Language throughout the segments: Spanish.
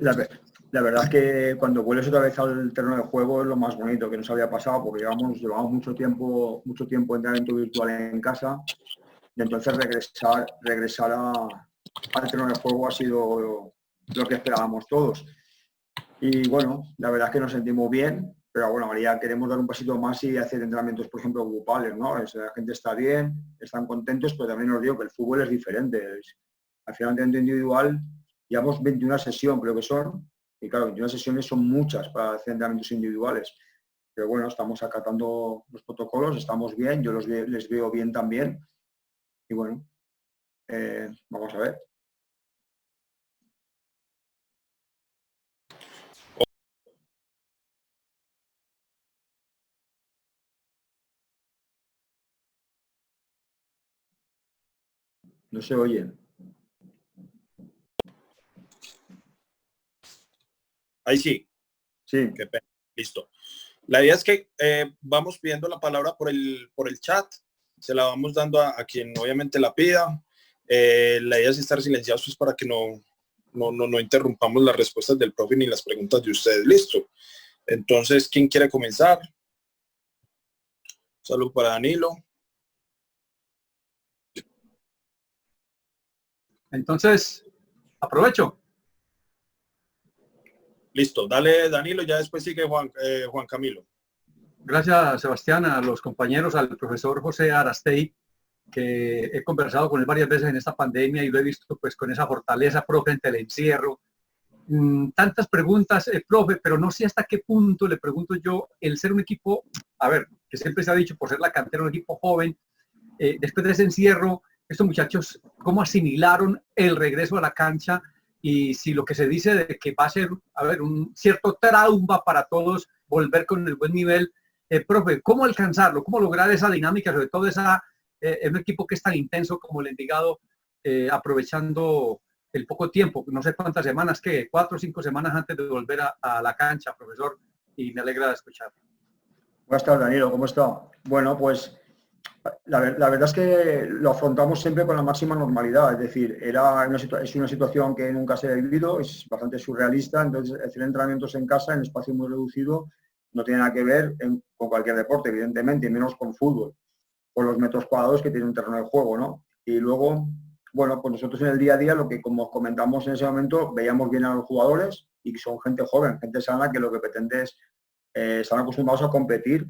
La, la verdad es que cuando vuelves otra vez al terreno de juego es lo más bonito que nos había pasado, porque llevamos mucho tiempo de entrenamiento virtual en casa, y entonces regresar al terreno de juego ha sido lo que esperábamos todos. Y bueno, la verdad es que nos sentimos bien, pero bueno, ahora ya queremos dar un pasito más y hacer entrenamientos, por ejemplo, grupales, ¿no? La gente está bien, están contentos, pero también os digo que el fútbol es diferente. Al final, entrenamiento individual, llevamos 21 sesiones, creo que son, y claro, 21 sesiones son muchas para hacer entrenamientos individuales. Pero bueno, estamos acatando los protocolos, estamos bien, yo les veo bien también. Y bueno, vamos a ver. No se oye. Ahí sí. Sí. Qué pena. Listo. La idea es que vamos pidiendo la palabra por el chat, se la vamos dando a quien obviamente la pida. La idea es estar silenciados pues, para que no interrumpamos las respuestas del profe ni las preguntas de ustedes. Listo. Entonces, ¿quién quiere comenzar? Salud para Danilo. Entonces, aprovecho. Listo, dale Danilo, ya después sigue Juan Camilo. Gracias, Sebastián, a los compañeros, al profesor José Arastey, que he conversado con él varias veces en esta pandemia y lo he visto pues con esa fortaleza, profe, ante el encierro. Tantas preguntas, profe, pero no sé hasta qué punto, le pregunto yo, el ser un equipo, a ver, que siempre se ha dicho por ser la cantera un equipo joven, después de ese encierro, estos muchachos, ¿cómo asimilaron el regreso a la cancha? Y si lo que se dice de que va a ser, a ver, un cierto trauma para todos volver con el buen nivel, profe, ¿cómo alcanzarlo? ¿Cómo lograr esa dinámica, sobre todo un equipo que es tan intenso como el Envigado, aprovechando el poco tiempo, no sé cuántas semanas, que 4 o 5 semanas antes de volver a la cancha, profesor, y me alegra escucharlo. Buenas tardes, Danilo, ¿cómo está? Bueno, pues la verdad es que lo afrontamos siempre con la máxima normalidad, es decir, es una situación que nunca se ha vivido, es bastante surrealista, entonces hacer entrenamientos en casa en espacio muy reducido no tiene nada que ver con cualquier deporte, evidentemente, y menos con fútbol, por los metros cuadrados que tiene un terreno de juego, ¿no? Y luego, bueno, pues nosotros en el día a día, lo que como comentamos en ese momento, veíamos bien a los jugadores y son gente joven, gente sana, que lo que pretende es, están acostumbrados a competir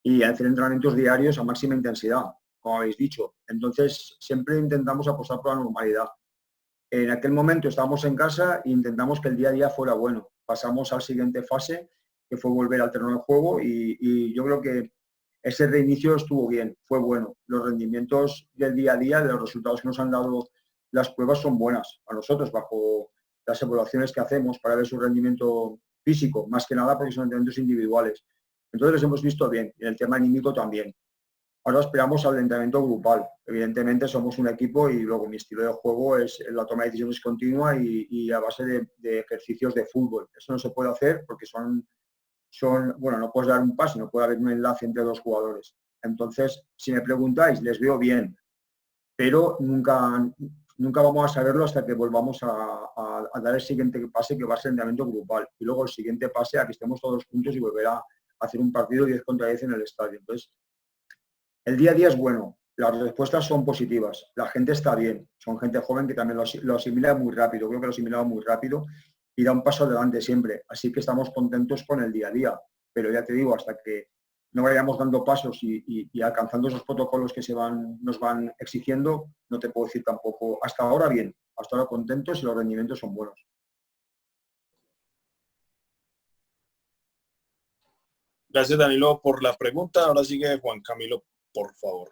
y a hacer entrenamientos diarios a máxima intensidad, como habéis dicho. Entonces, siempre intentamos apostar por la normalidad. En aquel momento estábamos en casa e intentamos que el día a día fuera bueno. Pasamos a la siguiente fase, que fue volver al terreno de juego, y yo creo que ese reinicio estuvo bien, fue bueno. Los rendimientos del día a día, de los resultados que nos han dado las pruebas son buenas a nosotros, bajo las evaluaciones que hacemos para ver su rendimiento físico, más que nada porque son entrenamientos individuales. Entonces los hemos visto bien, y el tema anímico también. Ahora esperamos al entrenamiento grupal. Evidentemente somos un equipo y luego mi estilo de juego es la toma de decisiones continua y a base de ejercicios de fútbol. Eso no se puede hacer porque bueno, no puedes dar un pase, no puede haber un enlace entre dos jugadores. Entonces, si me preguntáis, les veo bien, pero nunca vamos a saberlo hasta que volvamos a dar el siguiente pase, que va a ser el entrenamiento grupal. Y luego el siguiente pase a que estemos todos juntos y volver a hacer un partido 10 contra 10 en el estadio. Entonces, el día a día es bueno, las respuestas son positivas, la gente está bien, son gente joven que también lo asimila muy rápido, creo que lo asimilaba muy rápido y da un paso adelante siempre. Así que estamos contentos con el día a día, pero ya te digo, hasta que no vayamos dando pasos y alcanzando esos protocolos que nos van exigiendo, no te puedo decir tampoco. Hasta ahora bien, hasta ahora contentos y los rendimientos son buenos. Gracias, Danilo, por la pregunta. Ahora sigue Juan Camilo, por favor.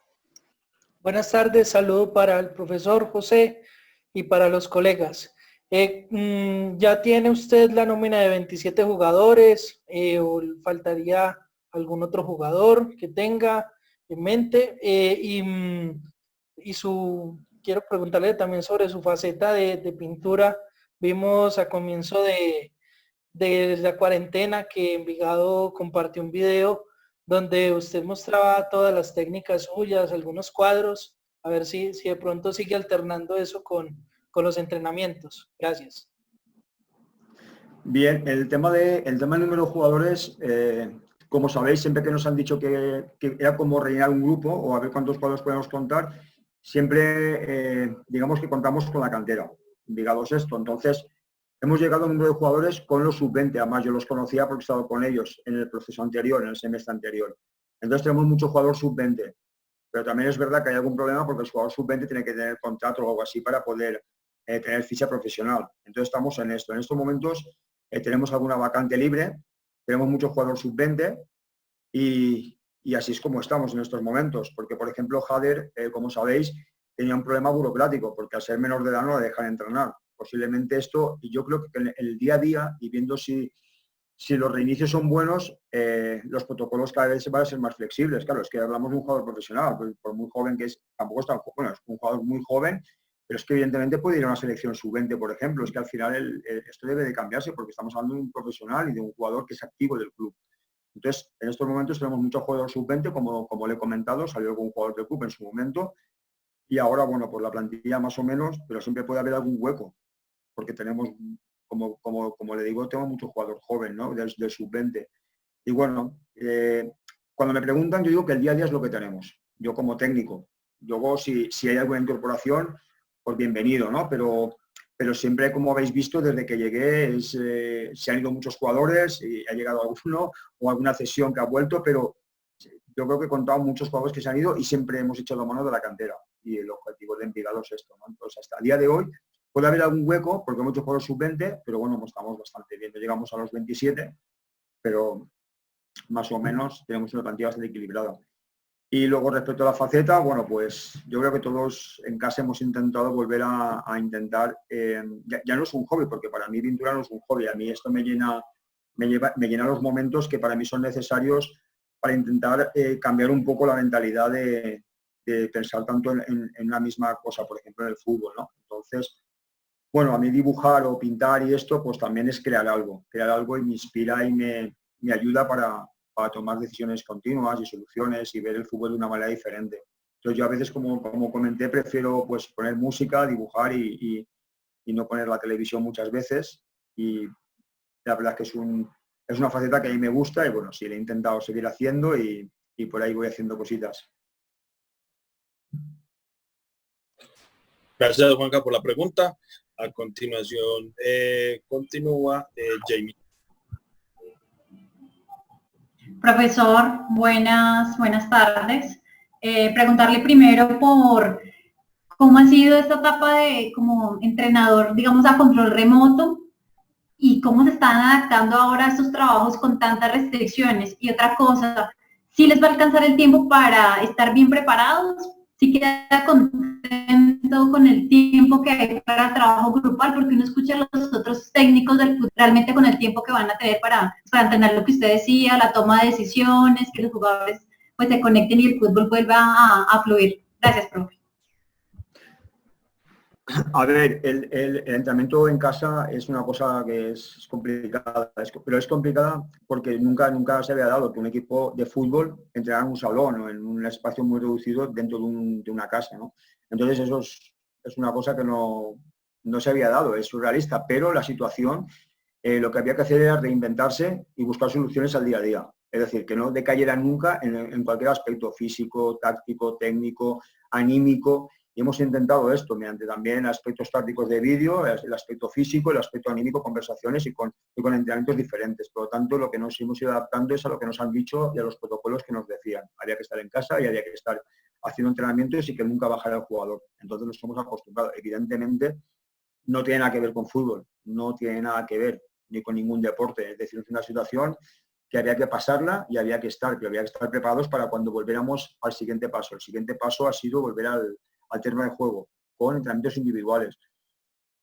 Buenas tardes, saludo para el profesor José y para los colegas. ¿Ya tiene usted la nómina de 27 jugadores o faltaría algún otro jugador que tenga en mente? Quiero preguntarle también sobre su faceta de pintura. Vimos a comienzo de la cuarentena que Envigado compartió un video donde usted mostraba todas las técnicas suyas, algunos cuadros, a ver si de pronto sigue alternando eso con los entrenamientos. Gracias. Bien, el tema del número de jugadores, como sabéis, siempre que nos han dicho que era como rellenar un grupo o a ver cuántos jugadores podemos contar, siempre digamos que contamos con la cantera. Digamos esto, entonces hemos llegado a un número de jugadores con los sub-20, además yo los conocía porque he estado con ellos en el proceso anterior, en el semestre anterior. Entonces tenemos mucho jugador sub-20, pero también es verdad que hay algún problema porque el jugador sub-20 tiene que tener contrato o algo así para poder tener ficha profesional. Entonces estamos en esto. En estos momentos tenemos alguna vacante libre, tenemos mucho jugador sub-20 y así es como estamos en estos momentos, porque por ejemplo Jader, como sabéis, tenía un problema burocrático, porque al ser menor de edad no le dejan entrenar. Posiblemente esto, y yo creo que en el día a día, y viendo si los reinicios son buenos, los protocolos cada vez van a ser más flexibles. Claro, es que hablamos de un jugador profesional, por muy joven que es, tampoco está, bueno, es un jugador muy joven, pero es que evidentemente puede ir a una selección sub-20, por ejemplo. Es que al final esto debe de cambiarse porque estamos hablando de un profesional y de un jugador que es activo del club. Entonces, en estos momentos tenemos muchos jugadores sub-20, como le he comentado, salió algún jugador del club en su momento, y ahora, bueno, pues la plantilla más o menos, pero siempre puede haber algún hueco, porque tenemos, como le digo, tengo mucho jugador joven, ¿no? Del sub-20. Y bueno, cuando me preguntan, yo digo que el día a día es lo que tenemos. Yo como técnico, luego si hay alguna incorporación, pues bienvenido, ¿no? Pero siempre, como habéis visto, desde que llegué se han ido muchos jugadores y ha llegado alguno o alguna cesión que ha vuelto, pero yo creo que he contado muchos jugadores que se han ido y siempre hemos echado mano de la cantera. Y el objetivo de Envigado es esto, ¿no? Entonces, hasta el día de hoy puede haber algún hueco porque hemos hecho jugadores sub-20, pero bueno, estamos bastante bien. Llegamos a los 27, pero más o menos tenemos una plantilla bastante equilibrada. Y luego respecto a la faceta, bueno, pues yo creo que todos en casa hemos intentado volver a intentar, ya no es un hobby, porque para mí pintura no es un hobby, a mí esto me llena los momentos que para mí son necesarios para intentar cambiar un poco la mentalidad de pensar tanto en una misma cosa, por ejemplo en el fútbol, ¿no? Entonces, bueno, a mí dibujar o pintar y esto, pues también es crear algo y me inspira y me ayuda para tomar decisiones continuas y soluciones y ver el fútbol de una manera diferente. Entonces yo a veces, como comenté, prefiero pues poner música, dibujar y no poner la televisión muchas veces. Y la verdad es que es una faceta que a mí me gusta y bueno, sí, le he intentado seguir haciendo y por ahí voy haciendo cositas. Gracias, Juanca, por la pregunta. A continuación, continúa Jamie. Profesor, buenas tardes. Preguntarle primero por cómo ha sido esta etapa de como entrenador, digamos, a control remoto y cómo se están adaptando ahora a estos trabajos con tantas restricciones. Y otra cosa, ¿sí les va a alcanzar el tiempo para estar bien preparados? ¿Sí queda contento con el tiempo que hay para trabajo grupal? Porque uno escucha a los otros técnicos del fútbol realmente con el tiempo que van a tener para entender lo que usted decía, la toma de decisiones, que los jugadores pues se conecten y el fútbol vuelva a fluir. Gracias, profe. A ver, el entrenamiento en casa es una cosa que es complicada, pero es complicada porque nunca se había dado que un equipo de fútbol entrenara en un salón o en un espacio muy reducido dentro de una casa, ¿no? Entonces eso es una cosa que no se había dado, es surrealista, pero la situación, lo que había que hacer era reinventarse y buscar soluciones al día a día. Es decir, que no decayera nunca en cualquier aspecto físico, táctico, técnico, anímico. Y hemos intentado esto mediante también aspectos tácticos de vídeo, el aspecto físico, el aspecto anímico, conversaciones y con entrenamientos diferentes. Por lo tanto, lo que nos hemos ido adaptando es a lo que nos han dicho y a los protocolos que nos decían. Había que estar en casa y había que estar haciendo entrenamientos y que nunca bajara el jugador. Entonces nos hemos acostumbrado. Evidentemente, no tiene nada que ver con fútbol, no tiene nada que ver ni con ningún deporte. Es decir, es una situación que había que pasarla y había que estar preparados para cuando volviéramos al siguiente paso. El siguiente paso ha sido volver al terreno de juego, con entrenamientos individuales.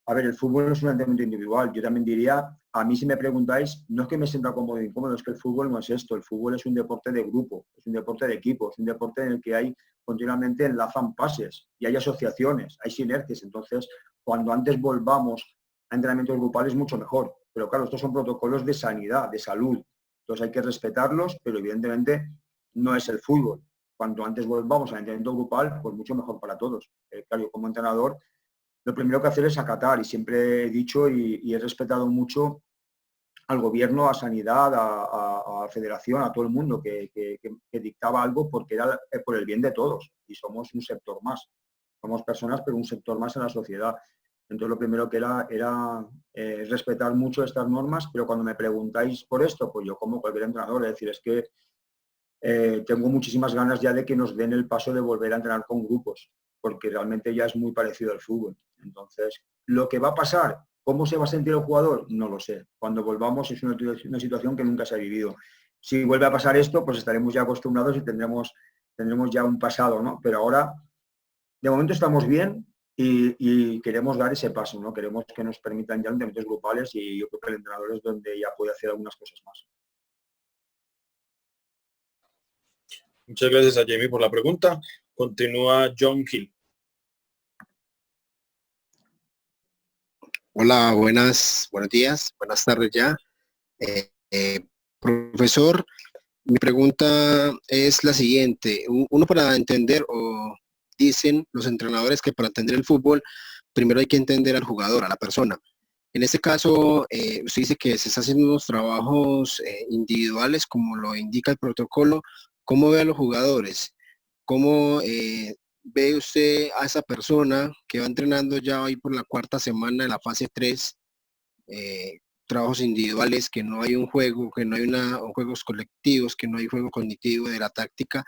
A ver, el fútbol no es un entrenamiento individual. Yo también diría, a mí si me preguntáis, no es que me sienta cómodo o incómodo, es que el fútbol no es esto. El fútbol es un deporte de grupo, es un deporte de equipo, es un deporte en el que hay continuamente enlazan pases y hay asociaciones, hay sinergias. Entonces, cuando antes volvamos a entrenamientos grupales, mucho mejor. Pero claro, estos son protocolos de sanidad, de salud. Entonces hay que respetarlos, pero evidentemente no es el fútbol. Cuanto antes volvamos al entrenamiento grupal, pues mucho mejor para todos. Claro, yo como entrenador, lo primero que hacer es acatar, y siempre he dicho y he respetado mucho al gobierno, a sanidad, a federación, a todo el mundo que dictaba algo porque era por el bien de todos y somos un sector más. Somos personas, pero un sector más en la sociedad. Entonces, lo primero que era respetar mucho estas normas, pero cuando me preguntáis por esto, pues yo como cualquier entrenador, es decir, es que tengo muchísimas ganas ya de que nos den el paso de volver a entrenar con grupos, porque realmente ya es muy parecido al fútbol. Entonces, lo que va a pasar, ¿cómo se va a sentir el jugador? No lo sé. Cuando volvamos es una situación que nunca se ha vivido. Si vuelve a pasar esto, pues estaremos ya acostumbrados y tendremos ya un pasado, ¿no? Pero ahora, de momento estamos bien y queremos dar ese paso, ¿no? Queremos que nos permitan ya entrenamientos grupales y yo creo que el entrenador es donde ya puede hacer algunas cosas más. Muchas gracias a Jamie por la pregunta. Continúa John Hill. Hola, buenos días, buenas tardes ya. Profesor, mi pregunta es la siguiente. Uno para entender, o dicen los entrenadores que para entender el fútbol, primero hay que entender al jugador, a la persona. En este caso, usted dice que se está haciendo unos trabajos individuales, como lo indica el protocolo. ¿Cómo ve a los jugadores? ¿Cómo ve usted a esa persona que va entrenando ya hoy por la 4ª semana de la fase 3? Trabajos individuales, que no hay un juego, que no hay juegos colectivos, que no hay juego cognitivo de la táctica.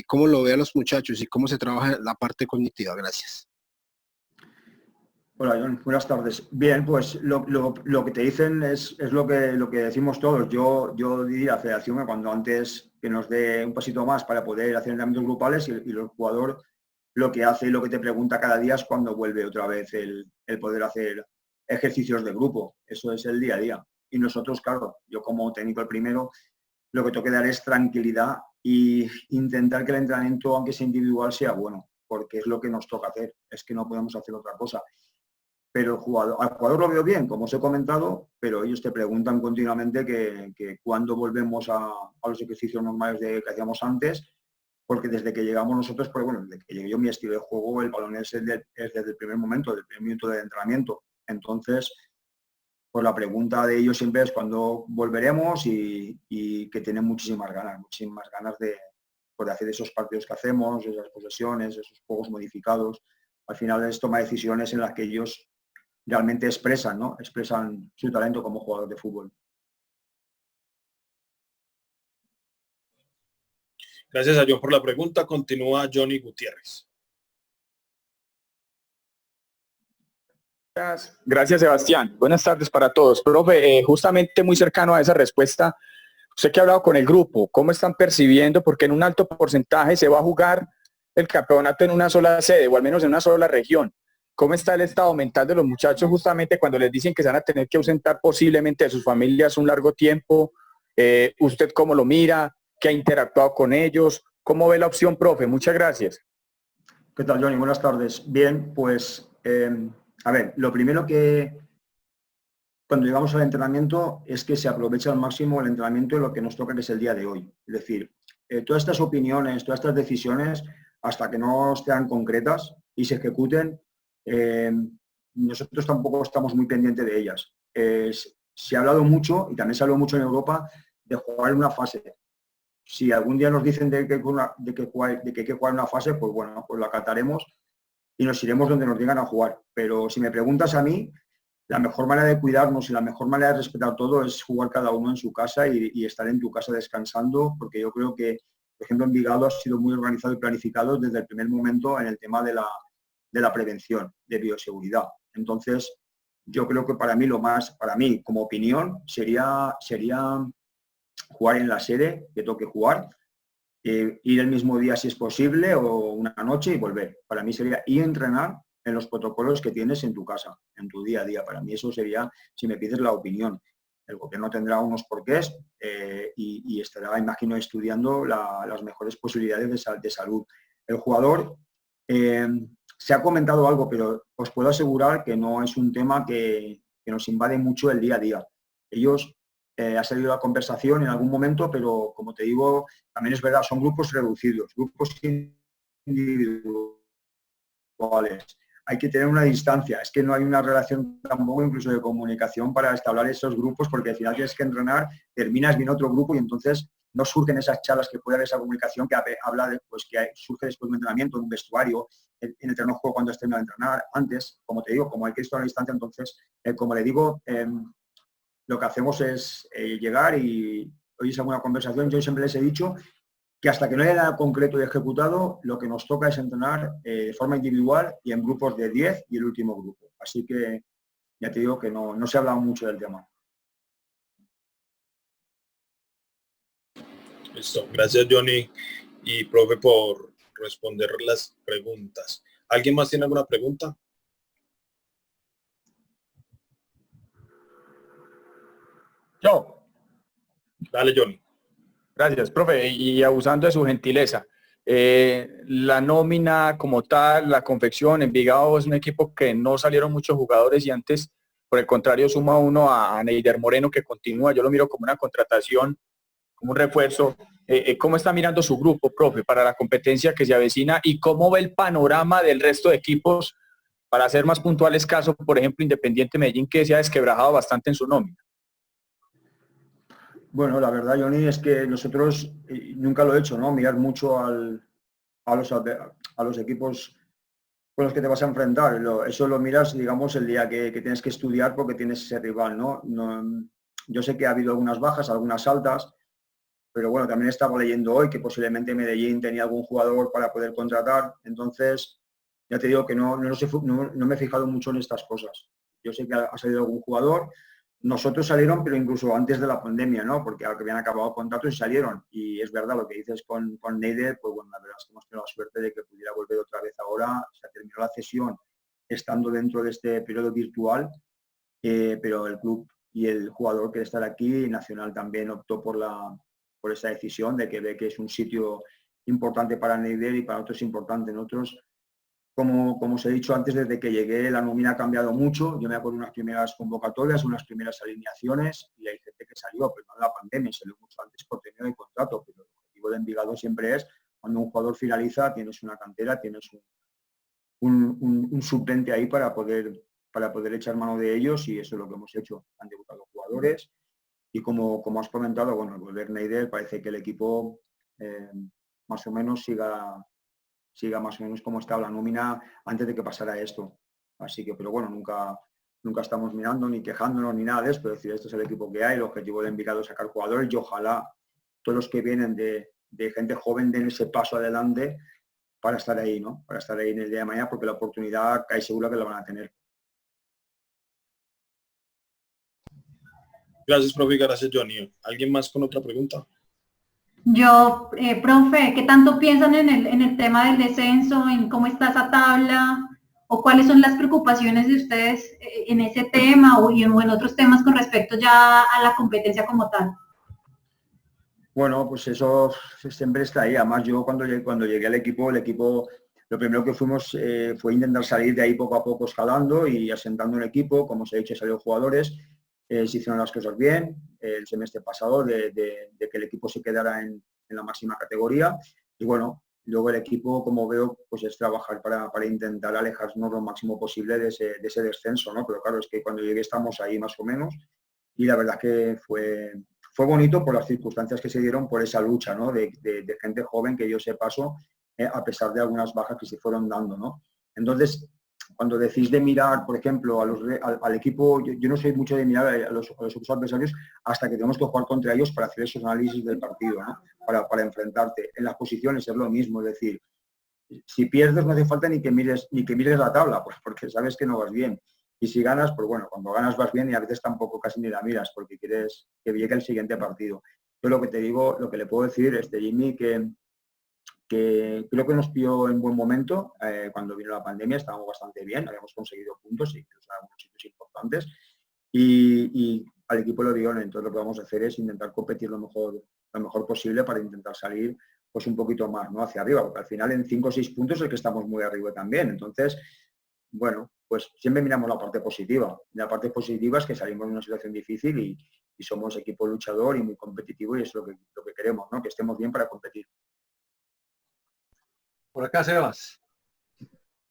¿Cómo lo ve a los muchachos y cómo se trabaja la parte cognitiva? Gracias. Hola, John. Buenas tardes. Bien, pues lo que te dicen es lo que decimos todos. Yo diría a la federación que cuando antes que nos dé un pasito más para poder hacer entrenamientos grupales y el jugador lo que hace y lo que te pregunta cada día es cuando vuelve otra vez el poder hacer ejercicios de grupo. Eso es el día a día. Y nosotros, claro, yo como técnico el primero, lo que tengo que dar es tranquilidad e intentar que el entrenamiento, aunque sea individual, sea bueno, porque es lo que nos toca hacer. Es que no podemos hacer otra cosa. Pero al jugador lo veo bien, como os he comentado, pero ellos te preguntan continuamente que cuándo volvemos a los ejercicios normales que hacíamos antes, porque desde que llegamos nosotros, pues bueno, desde que llegué yo, mi estilo de juego, el balón es desde el primer momento, del primer minuto de entrenamiento. Entonces, pues la pregunta de ellos siempre es cuándo volveremos y que tienen muchísimas ganas de hacer esos partidos que hacemos, esas posesiones, esos juegos modificados. Al final es tomar decisiones en las que ellos realmente expresan, ¿no? Expresan su talento como jugador de fútbol. Gracias a John por la pregunta. Continúa Johnny Gutiérrez. Gracias, Sebastián. Buenas tardes para todos. Profe, justamente muy cercano a esa respuesta, usted que ha hablado con el grupo, ¿cómo están percibiendo? Porque en un alto porcentaje se va a jugar el campeonato en una sola sede, o al menos en una sola región. ¿Cómo está el estado mental de los muchachos justamente cuando les dicen que se van a tener que ausentar posiblemente de sus familias un largo tiempo? ¿Usted cómo lo mira? ¿Qué ha interactuado con ellos? ¿Cómo ve la opción, profe? Muchas gracias. ¿Qué tal, Johnny? Buenas tardes. Bien, pues, a ver, lo primero que cuando llegamos al entrenamiento es que se aprovecha al máximo el entrenamiento y lo que nos toca, que es el día de hoy. Es decir, todas estas opiniones, todas estas decisiones, hasta que no estén concretas y se ejecuten, nosotros tampoco estamos muy pendientes de ellas. Se ha hablado mucho, y también se habló mucho en Europa, de jugar en una fase. Si algún día nos dicen de que hay que jugar una fase, pues bueno, pues la acataremos y nos iremos donde nos digan a jugar. Pero si me preguntas a mí, la mejor manera de cuidarnos y la mejor manera de respetar todo es jugar cada uno en su casa y estar en tu casa descansando, porque yo creo que, por ejemplo, Envigado ha sido muy organizado y planificado desde el primer momento en el tema de la prevención, de bioseguridad. Entonces, yo creo que para mí, como opinión, sería jugar en la sede que toque jugar, ir el mismo día si es posible o una noche y volver. Para mí sería ir a entrenar en los protocolos que tienes en tu casa, en tu día a día. Para mí eso sería, si me pides la opinión. El gobierno tendrá unos porqués y estará, imagino, estudiando las mejores posibilidades de salud. El jugador, se ha comentado algo, pero os puedo asegurar que no es un tema que nos invade mucho el día a día. Ellos, ha salido la conversación en algún momento, pero como te digo, también es verdad, son grupos reducidos, grupos individuales. hay que tener una distancia. Es que no hay una relación tampoco incluso de comunicación para establecer esos grupos, porque al final tienes que entrenar, terminas bien otro grupo y entonces no surgen esas charlas que puede haber, esa comunicación que habla de, pues, que surge después de un entrenamiento, en un vestuario, en el terreno de juego cuando estés terminando de entrenar. Antes, como te digo, como hay que estar a la distancia, entonces, como le digo, lo que hacemos es llegar y hoy es alguna conversación. Yo siempre les he dicho que hasta que no haya nada concreto y ejecutado, lo que nos toca es entrenar de forma individual y en grupos de 10 y el último grupo. Así que ya te digo que no se ha hablado mucho del tema. Listo. Gracias, Johnny y profe, por responder las preguntas. ¿Alguien más tiene alguna pregunta? Yo. Dale, Johnny. Gracias, profe. Y abusando de su gentileza, la nómina como tal, la confección, Envigado es un equipo que no salieron muchos jugadores y antes, por el contrario, suma uno a Neider Moreno que continúa. Yo lo miro como una contratación, como un refuerzo. ¿Cómo está mirando su grupo, profe, para la competencia que se avecina y cómo ve el panorama del resto de equipos? Para ser más puntuales, caso, por ejemplo, Independiente Medellín, que se ha desquebrajado bastante en su nómina. Bueno, la verdad, Johnny, es que nosotros nunca lo he hecho, ¿no? Mirar mucho a los equipos con los que te vas a enfrentar. Eso lo miras, digamos, el día que tienes que estudiar porque tienes ese rival, ¿no? Yo sé que ha habido algunas bajas, algunas altas, pero bueno, también estaba leyendo hoy que posiblemente Medellín tenía algún jugador para poder contratar. Entonces, ya te digo que no me he fijado mucho en estas cosas. Yo sé que ha salido algún jugador. Nosotros salieron, pero incluso antes de la pandemia, ¿no? Porque habían acabado contratos y salieron. Y es verdad lo que dices con Neider, pues bueno, la verdad es que hemos tenido la suerte de que pudiera volver otra vez ahora. Se terminó la cesión estando dentro de este periodo virtual, pero el club y el jugador quiere estar aquí. Nacional también optó por esa decisión de que ve que es un sitio importante para Neider y para otros importante. Nosotros, como os he dicho antes, desde que llegué la nómina ha cambiado mucho. Yo me acuerdo de unas primeras convocatorias, unas primeras alineaciones y hay gente que salió, pero no de la pandemia, salió mucho antes por tener el contrato. Pero el objetivo de Envigado siempre es, cuando un jugador finaliza, tienes una cantera, tienes un suplente ahí para poder echar mano de ellos y eso es lo que hemos hecho. Han debutado jugadores y como has comentado, bueno, al volver Neider parece que el equipo más o menos siga más o menos como estaba la nómina antes de que pasara esto. Así que, pero bueno, nunca estamos mirando ni quejándonos ni nada de esto. Es decir, este es el equipo que hay, el objetivo de Envigado es sacar jugadores y ojalá todos los que vienen de gente joven den ese paso adelante para estar ahí, ¿no? Para estar ahí en el día de mañana, porque la oportunidad cae segura que la van a tener. Gracias, profe, gracias, Johnny. ¿Alguien más con otra pregunta? Yo, profe, ¿qué tanto piensan en el tema del descenso, en cómo está esa tabla, o cuáles son las preocupaciones de ustedes en ese tema o en otros temas con respecto ya a la competencia como tal? Bueno, pues eso siempre está ahí. Además, yo cuando llegué al equipo, lo primero que fuimos fue intentar salir de ahí poco a poco escalando y asentando un equipo. Como os he dicho, salieron jugadores, se hicieron las cosas bien. El semestre pasado de que el equipo se quedara en la máxima categoría. Y bueno, luego el equipo, como veo, pues es trabajar para intentar alejarnos lo máximo posible de ese descenso, ¿no? Pero claro, es que cuando llegué estamos ahí más o menos y la verdad que fue bonito por las circunstancias que se dieron, por esa lucha, ¿no? de gente joven que dio ese paso a pesar de algunas bajas que se fueron dando, ¿no? Entonces, cuando decís de mirar, por ejemplo, al equipo, yo no soy mucho de mirar a los adversarios hasta que tenemos que jugar contra ellos para hacer esos análisis del partido, ¿no? Para enfrentarte. En las posiciones es lo mismo, es decir, si pierdes no hace falta ni que mires la tabla, pues porque sabes que no vas bien. Y si ganas, pues bueno, cuando ganas vas bien y a veces tampoco casi ni la miras porque quieres que llegue el siguiente partido. Yo lo que te digo, lo que le puedo decir es de Jimmy que creo que nos pilló en buen momento. Cuando vino la pandemia estábamos bastante bien, habíamos conseguido puntos y incluso algunos sitios importantes. Y al equipo lo dio, entonces lo que vamos a hacer es intentar competir lo mejor posible para intentar salir pues un poquito más, ¿no? Hacia arriba, porque al final en 5 o 6 puntos es que estamos muy arriba también. Entonces, bueno, pues siempre miramos la parte positiva. La parte positiva es que salimos de una situación difícil y somos equipo luchador y muy competitivo y es lo que queremos, ¿no? Que estemos bien para competir. Por acá, Sebas.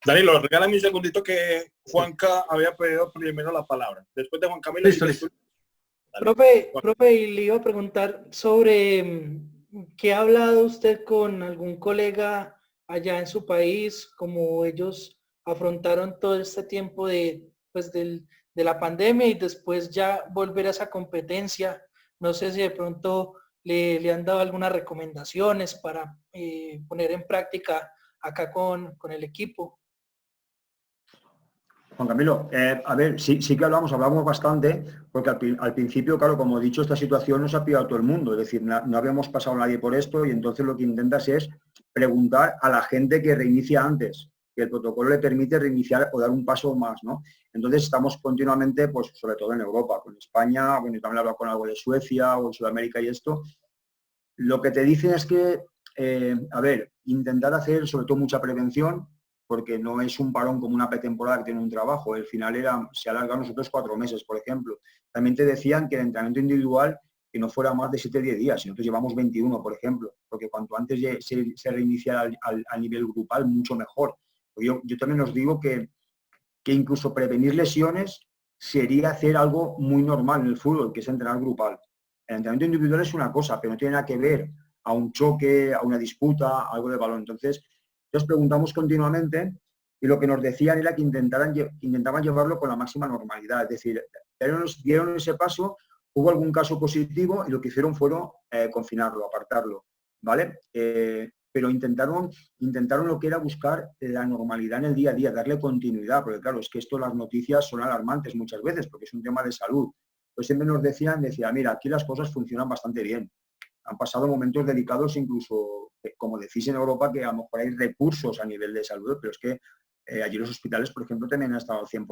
Danilo, regálame un segundito que Juanca había pedido primero la palabra. Después de Juan Camilo. Listo, listo. Profe, y le iba a preguntar sobre qué ha hablado usted con algún colega allá en su país, cómo ellos afrontaron todo este tiempo de la pandemia y después ya volver a esa competencia. No sé si de pronto le han dado algunas recomendaciones para poner en práctica acá con el equipo. Juan Camilo, a ver, sí que hablamos bastante, porque al principio, claro, como he dicho, esta situación nos ha pillado a todo el mundo, es decir, no habíamos pasado nadie por esto y entonces lo que intentas es preguntar a la gente que reinicia antes, que el protocolo le permite reiniciar o dar un paso más, ¿no? Entonces estamos continuamente, pues sobre todo en Europa, con España, bueno, yo también he hablado con algo de Suecia o en Sudamérica y esto. Lo que te dicen es que, a ver, intentar hacer sobre todo mucha prevención, porque no es un parón como una pretemporada que tiene un trabajo. El final se alarga a nosotros 4 meses, por ejemplo. También te decían que el entrenamiento individual que no fuera más de 7-10 días. Nosotros llevamos 21, por ejemplo, porque cuanto antes se reiniciara al nivel grupal, mucho mejor. Yo también os digo que incluso prevenir lesiones sería hacer algo muy normal en el fútbol, que es entrenar grupal. El entrenamiento individual es una cosa, pero no tiene nada que ver a un choque, a una disputa, a algo de balón. Entonces preguntamos continuamente y lo que nos decían era que intentaban llevarlo con la máxima normalidad. Es decir, dieron ese paso, hubo algún caso positivo y lo que hicieron fueron confinarlo, apartarlo, ¿vale? Pero intentaron lo que era buscar la normalidad en el día a día, darle continuidad, porque claro, es que las noticias son alarmantes muchas veces, porque es un tema de salud. Pues siempre nos decían, mira, aquí las cosas funcionan bastante bien. Han pasado momentos delicados, incluso, como decís en Europa, que a lo mejor hay recursos a nivel de salud, pero es que allí los hospitales, por ejemplo, también han estado al 100%,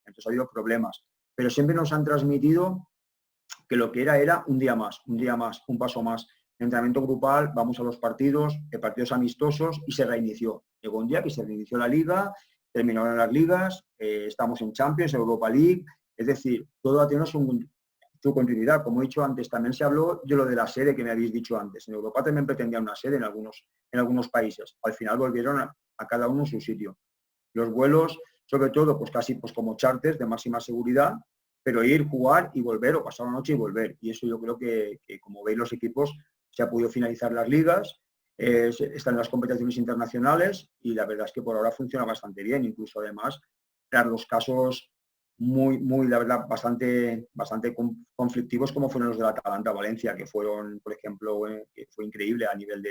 entonces ha habido problemas. Pero siempre nos han transmitido que lo que era un día más, un paso más. Entrenamiento grupal, vamos a los partidos amistosos y se reinició. Llegó un día que se reinició la liga, terminaron las ligas, estamos en Champions, Europa League, es decir, todo ha tenido su continuidad. Como he dicho antes, también se habló de lo de la sede que me habéis dicho antes. En Europa también pretendían una sede en algunos países. Al final volvieron a cada uno en su sitio. Los vuelos, sobre todo, pues casi como charters de máxima seguridad, pero ir, jugar y volver, o pasar la noche y volver. Y eso yo creo que como veis los equipos, se ha podido finalizar las ligas, están las competiciones internacionales y la verdad es que por ahora funciona bastante bien. Incluso además, tras los casos muy, la verdad, bastante conflictivos como fueron los de la Atalanta-Valencia, que fueron, por ejemplo, que fue increíble a nivel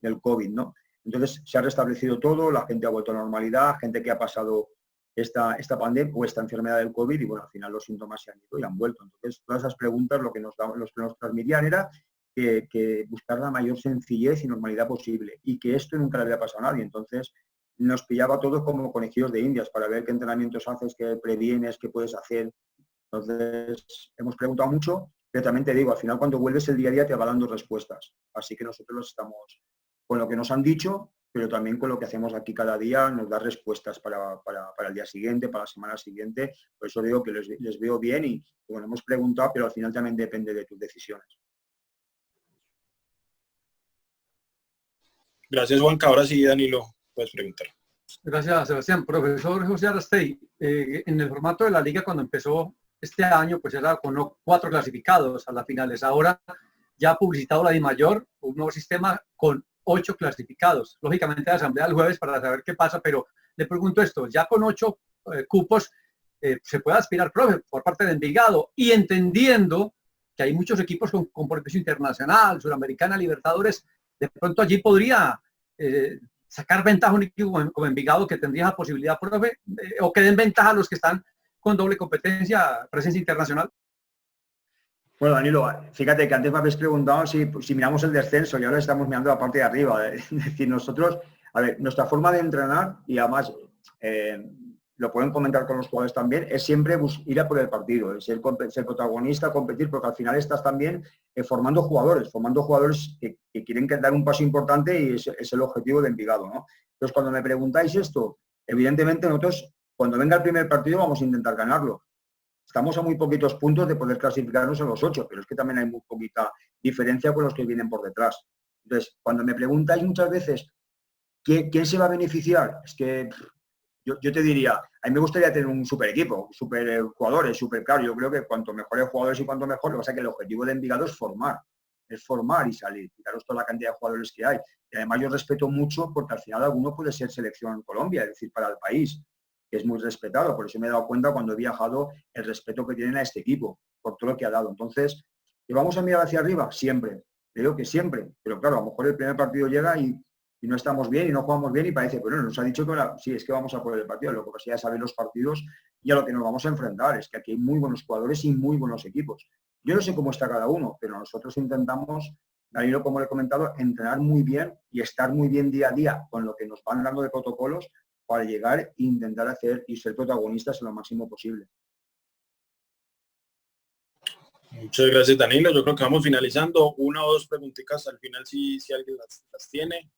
del COVID, ¿no? Entonces se ha restablecido todo, la gente ha vuelto a la normalidad, gente que ha pasado esta pandemia o esta enfermedad del COVID y bueno, al final los síntomas se han ido y han vuelto. Entonces todas esas preguntas los que nos transmitían era que buscar la mayor sencillez y normalidad posible y que esto nunca le había pasado a nadie. Entonces nos pillaba a todos como conejillos de indias para ver qué entrenamientos haces, qué previenes, qué puedes hacer. Entonces, hemos preguntado mucho, pero también te digo, al final cuando vuelves el día a día te va dando respuestas. Así que nosotros estamos con lo que nos han dicho, pero también con lo que hacemos aquí cada día, nos da respuestas para el día siguiente, para la semana siguiente. Por eso digo que les veo bien y bueno, hemos preguntado, pero al final también depende de tus decisiones. Gracias, Juanca. Ahora sí, Danilo, puedes preguntar. Gracias, Sebastián. Profesor José Arastey, en el formato de la liga cuando empezó este año, pues era con 4 clasificados a las finales. Ahora ya ha publicitado la DIMAYOR, un nuevo sistema con 8 clasificados. Lógicamente la asamblea el jueves para saber qué pasa, pero le pregunto esto, ya con 8 cupos, ¿se puede aspirar, profe, por parte de Envigado? Y entendiendo que hay muchos equipos con compromiso internacional, Sudamericana, Libertadores, de pronto allí podría sacar ventaja a un equipo como Envigado que tendría esa posibilidad, profe, o que den ventaja a los que están con doble competencia, presencia internacional. Bueno, Danilo, fíjate que antes me habéis preguntado si miramos el descenso y ahora estamos mirando la parte de arriba. Es decir, nosotros, a ver, nuestra forma de entrenar, y además lo pueden comentar con los jugadores también, es siempre ir a por el partido, es ser protagonista, competir, porque al final estás también formando jugadores que quieren dar un paso importante y es el objetivo de Envigado, ¿no? Entonces, cuando me preguntáis esto, evidentemente nosotros, cuando venga el primer partido, vamos a intentar ganarlo. Estamos a muy poquitos puntos de poder clasificarnos en los 8, pero es que también hay muy poquita diferencia con los que vienen por detrás. Entonces, cuando me preguntáis muchas veces ¿quién se va a beneficiar? Es que yo te diría, a mí me gustaría tener un super equipo, super jugadores, super claro. Yo creo que cuanto mejores jugadores y cuanto mejor, lo que pasa es que el objetivo de Envigado es formar y salir. Fijaros toda la cantidad de jugadores que hay. Y además yo respeto mucho porque al final alguno puede ser selección en Colombia, es decir, para el país, que es muy respetado. Por eso me he dado cuenta cuando he viajado el respeto que tienen a este equipo, por todo lo que ha dado. Entonces, ¿que vamos a mirar hacia arriba? Siempre. Te digo que siempre. Pero claro, a lo mejor el primer partido llega y no estamos bien y no jugamos bien y parece, pero nos ha dicho que ahora sí, es que vamos a por el partido. Lo que pasa es que ya saben los partidos y a lo que nos vamos a enfrentar. Es que aquí hay muy buenos jugadores y muy buenos equipos. Yo no sé cómo está cada uno, pero nosotros intentamos, Danilo, como le he comentado, entrenar muy bien y estar muy bien día a día con lo que nos van dando de protocolos para llegar e intentar hacer y ser protagonistas en lo máximo posible. Muchas gracias, Danilo. Yo creo que vamos finalizando. Una o dos preguntitas al final si alguien las tiene.